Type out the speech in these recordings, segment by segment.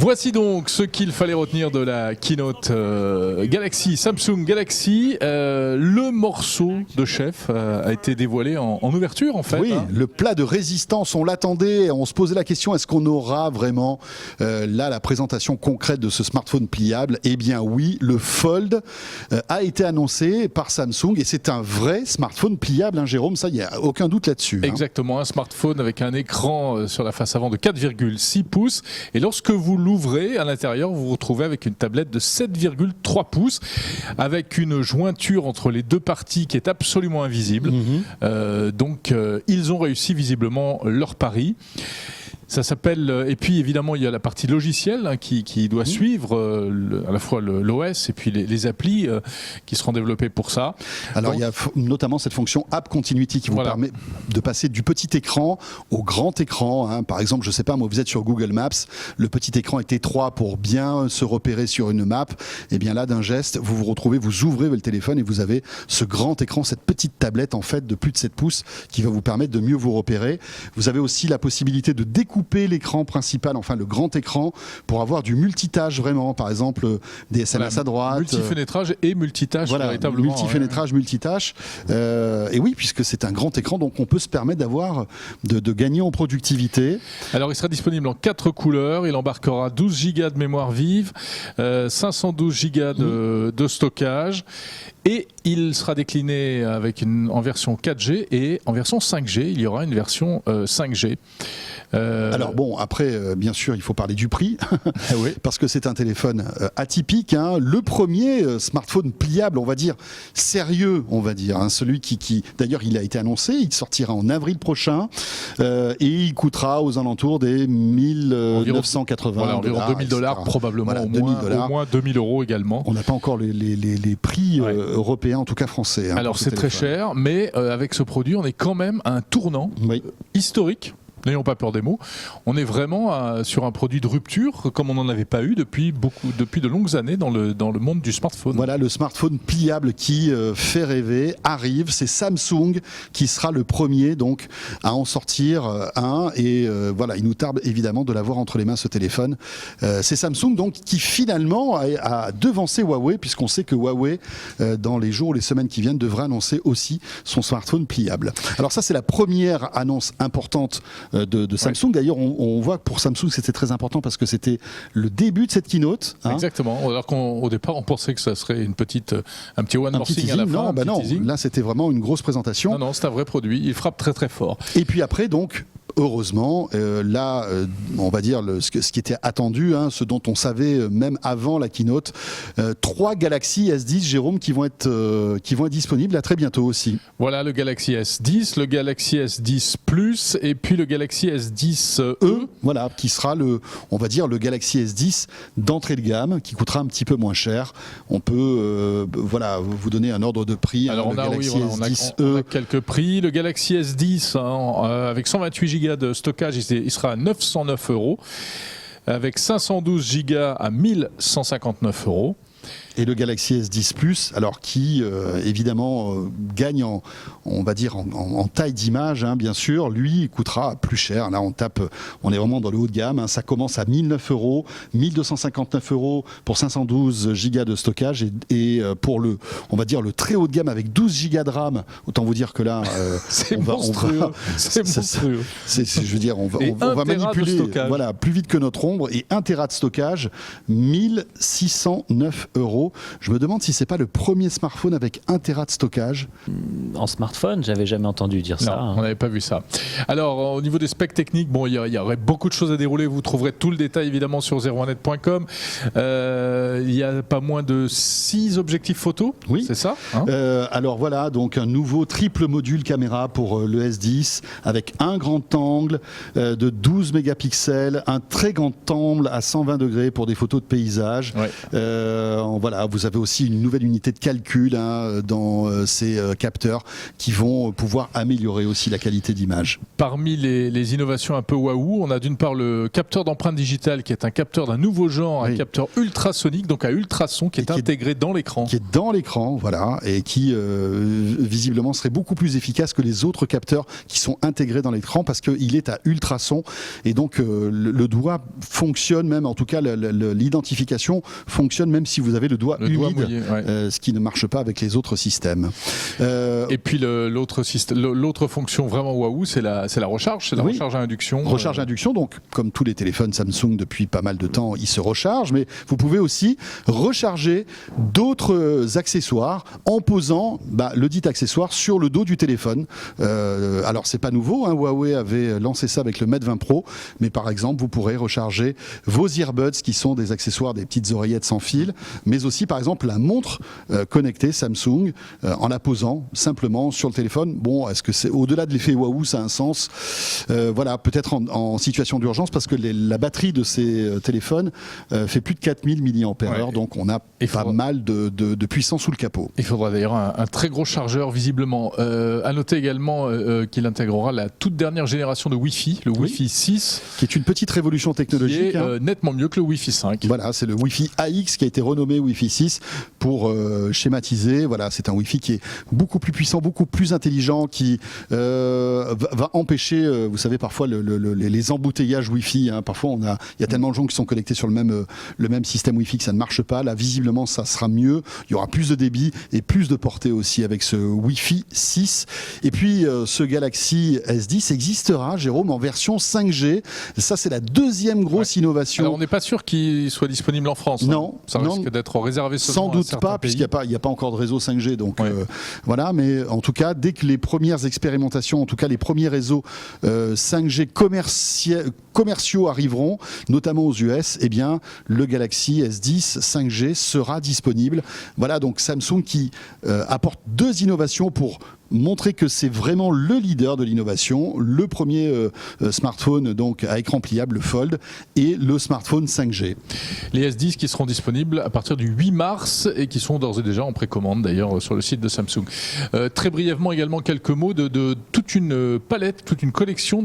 Voici donc ce qu'il fallait retenir de la keynote Samsung Galaxy. Le morceau de chef a été dévoilé en ouverture en fait. Oui, le plat de résistance, on l'attendait, on se posait la question, est-ce qu'on aura vraiment là la présentation concrète de ce smartphone pliable? Eh bien oui, le Fold a été annoncé par Samsung et c'est un vrai smartphone pliable, hein, Jérôme, ça il n'y a aucun doute là-dessus. Exactement, un smartphone avec un écran sur la face avant de 4,6 pouces et lorsque vous l'ouvrez, à l'intérieur, vous vous retrouvez avec une tablette de 7,3 pouces avec une jointure entre les deux parties qui est absolument invisible. Donc ils ont réussi visiblement leur pari. Ça s'appelle, et puis évidemment il y a la partie logicielle hein, qui doit suivre à la fois l'OS et puis les applis qui seront développées pour ça. Alors il y a notamment cette fonction App Continuity qui vous permet de passer du petit écran au grand écran. Hein. Par exemple, je sais pas, moi vous êtes sur Google Maps, le petit écran est étroit pour bien se repérer sur une map. Et bien là d'un geste, vous vous retrouvez, vous ouvrez le téléphone et vous avez ce grand écran, cette petite tablette en fait de plus de 7 pouces qui va vous permettre de mieux vous repérer. Vous avez aussi la possibilité de découper l'écran principal, enfin le grand écran, pour avoir du multitâche vraiment, par exemple des SMS à droite. Multifénétrage et multitâche, voilà, véritablement. Multifénétrage, multitâche. Et oui, puisque c'est un grand écran, donc on peut se permettre de gagner en productivité. Alors il sera disponible en 4 couleurs, il embarquera 12 Go de mémoire vive, 512 Go de stockage. Et il sera décliné en version 4G et en version 5G. Il y aura une version 5G. Alors bon, après, bien sûr, il faut parler du prix, oui. Parce que c'est un téléphone atypique, hein, le premier smartphone pliable, on va dire, sérieux, on va dire, hein, celui qui d'ailleurs, il a été annoncé, il sortira en avril prochain, et il coûtera aux alentours des 1980 voilà, environ $2000 probablement, voilà, au moins 2000 € également. On n'a pas encore les prix européens, en tout cas français. Hein, alors c'est très cher, mais avec ce produit, on est quand même à un tournant historique. N'ayons pas peur des mots. On est vraiment sur un produit de rupture comme on n'en avait pas eu depuis de longues années dans le monde du smartphone. Voilà, le smartphone pliable qui fait rêver arrive. C'est Samsung qui sera le premier donc à en sortir un. Et voilà, il nous tarde évidemment de l'avoir entre les mains ce téléphone. C'est Samsung donc qui finalement a devancé Huawei, puisqu'on sait que Huawei dans les jours ou les semaines qui viennent devrait annoncer aussi son smartphone pliable. Alors ça c'est la première annonce importante de Samsung. D'ailleurs, on voit que pour Samsung, c'était très important parce que c'était le début de cette keynote. Hein. Exactement. Alors qu'au départ, on pensait que ça serait un petit one more thing à la fin. Non, là, c'était vraiment une grosse présentation. Non, c'est un vrai produit. Il frappe très très fort. Et puis après, donc, heureusement, là, on va dire ce qui était attendu, hein, ce dont on savait même avant la keynote, 3 Galaxy S10, Jérôme, qui vont être disponibles à très bientôt aussi. Voilà, le Galaxy S10, le Galaxy S10 Plus et puis le Galaxy S10e. Voilà, qui sera on va dire le Galaxy S10 d'entrée de gamme, qui coûtera un petit peu moins cher. On peut, vous donner un ordre de prix. Alors hein, on a quelques prix. Le Galaxy S10 avec 128 Go de stockage, il sera à 909 €. Avec 512 Go à 1159 €. Et le Galaxy S10 Plus, alors qui évidemment gagne on va dire en taille d'image, hein, bien sûr, lui il coûtera plus cher. Là on est vraiment dans le haut de gamme. Hein. Ça commence à 1009 €, 1259 € pour 512 Go de stockage et pour on va dire le très haut de gamme avec 12 Go de RAM. Autant vous dire que là, c'est monstrueux. C'est monstrueux. Je veux dire, on va manipuler plus vite que notre ombre, et 1 Tera de stockage, 1609 €. Je me demande si c'est pas le premier smartphone avec 1 Tera de stockage. En smartphone, j'avais jamais entendu dire ça. Non, on n'avait pas vu ça. Alors, au niveau des specs techniques, bon, il y aurait beaucoup de choses à dérouler. Vous trouverez tout le détail évidemment sur 01net.com. Il y a pas moins de 6 objectifs photo. Oui, c'est ça. Hein, alors voilà, donc un nouveau triple module caméra pour le S10 avec un grand angle de 12 mégapixels, un très grand angle à 120 degrés pour des photos de paysage. Voilà, vous avez aussi une nouvelle unité de calcul dans ces capteurs qui vont pouvoir améliorer aussi la qualité d'image. Parmi les innovations un peu waouh, on a d'une part le capteur d'empreinte digitale qui est un capteur d'un nouveau genre, un capteur ultrasonique, donc à ultrason, qui est intégré dans l'écran. Qui est dans l'écran, voilà, et qui visiblement serait beaucoup plus efficace que les autres capteurs qui sont intégrés dans l'écran parce qu'il est à ultrason et donc le doigt fonctionne même, en tout cas l'identification fonctionne même si vous avez le doigt humide, mouillé, ce qui ne marche pas avec les autres systèmes. Et puis l'autre fonction vraiment waouh, c'est la recharge, recharge à induction. Recharge à induction, donc comme tous les téléphones Samsung depuis pas mal de temps, ils se rechargent, mais vous pouvez aussi recharger d'autres accessoires en posant le dit accessoire sur le dos du téléphone. Alors c'est pas nouveau, Huawei avait lancé ça avec le Mate 20 Pro, mais par exemple vous pourrez recharger vos earbuds qui sont des accessoires, des petites oreillettes sans fil, mais aussi par exemple la montre connectée Samsung en la posant simplement sur le téléphone. Bon, est-ce que c'est au-delà de l'effet waouh, ça a un sens? Voilà, peut-être en situation d'urgence parce que la batterie de ces téléphones fait plus de 4000 mAh, donc on a pas mal de puissance sous le capot. Il faudra d'ailleurs un très gros chargeur visiblement. À noter également qu'il intégrera la toute dernière génération de Wi-Fi, le Wi-Fi 6. Qui est une petite révolution technologique. Qui est nettement mieux que le Wi-Fi 5. Voilà, c'est le Wi-Fi AX qui a été renommé Wi-Fi 6 pour schématiser. Voilà, c'est un Wi-Fi qui est beaucoup plus puissant, beaucoup plus intelligent, qui va empêcher, vous savez, parfois les embouteillages Wi-Fi. Parfois, il y a tellement de gens qui sont connectés sur le même système Wi-Fi que ça ne marche pas. Là, visiblement, ça sera mieux. Il y aura plus de débit et plus de portée aussi avec ce Wi-Fi 6. Et puis, ce Galaxy S10 existera, Jérôme, en version 5G. Ça, c'est la deuxième grosse innovation. Alors, on n'est pas sûr qu'il soit disponible en France. Non. Ça risque d'être réservé seulement sans doute pas, puisqu'il n'y a pas encore de réseau 5G. Donc, voilà. Mais en tout cas, dès que les premières expérimentations, en tout cas les premiers réseaux 5G commerciaux arriveront, notamment aux US, eh bien, le Galaxy S10 5G sera disponible. Voilà, donc Samsung qui apporte deux innovations pour montrer que c'est vraiment le leader de l'innovation, le premier smartphone donc à écran pliable, le Fold, et le smartphone 5G. Les S10 qui seront disponibles à partir du 8 mars et qui sont d'ores et déjà en précommande d'ailleurs sur le site de Samsung. Très brièvement également quelques mots de toute une palette, toute une collection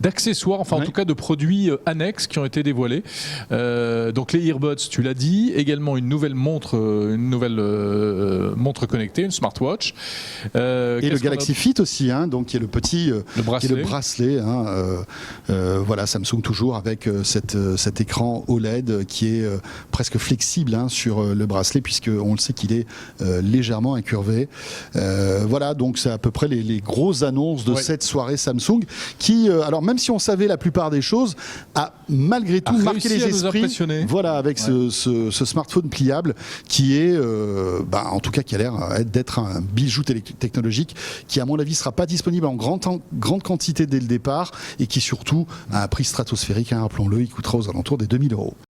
d'accessoires, enfin en tout cas de produits annexes qui ont été dévoilés. Donc les earbuds, tu l'as dit, également une nouvelle montre connectée, une smartwatch. Et le Galaxy Fit aussi, donc qui est le petit bracelet. Voilà, Samsung toujours avec cet écran OLED qui est presque flexible sur le bracelet, puisqu'on le sait qu'il est légèrement incurvé. Voilà, donc c'est à peu près les grosses annonces de cette soirée Samsung qui, alors même si on savait la plupart des choses, a malgré tout marqué les esprits. Voilà, avec ce smartphone pliable qui est, en tout cas, qui a l'air d'être un bijou technologique qui, à mon avis, ne sera pas disponible en grande quantité dès le départ et qui, surtout, a un prix stratosphérique. Rappelons-le, il coûtera aux alentours des 2000 €.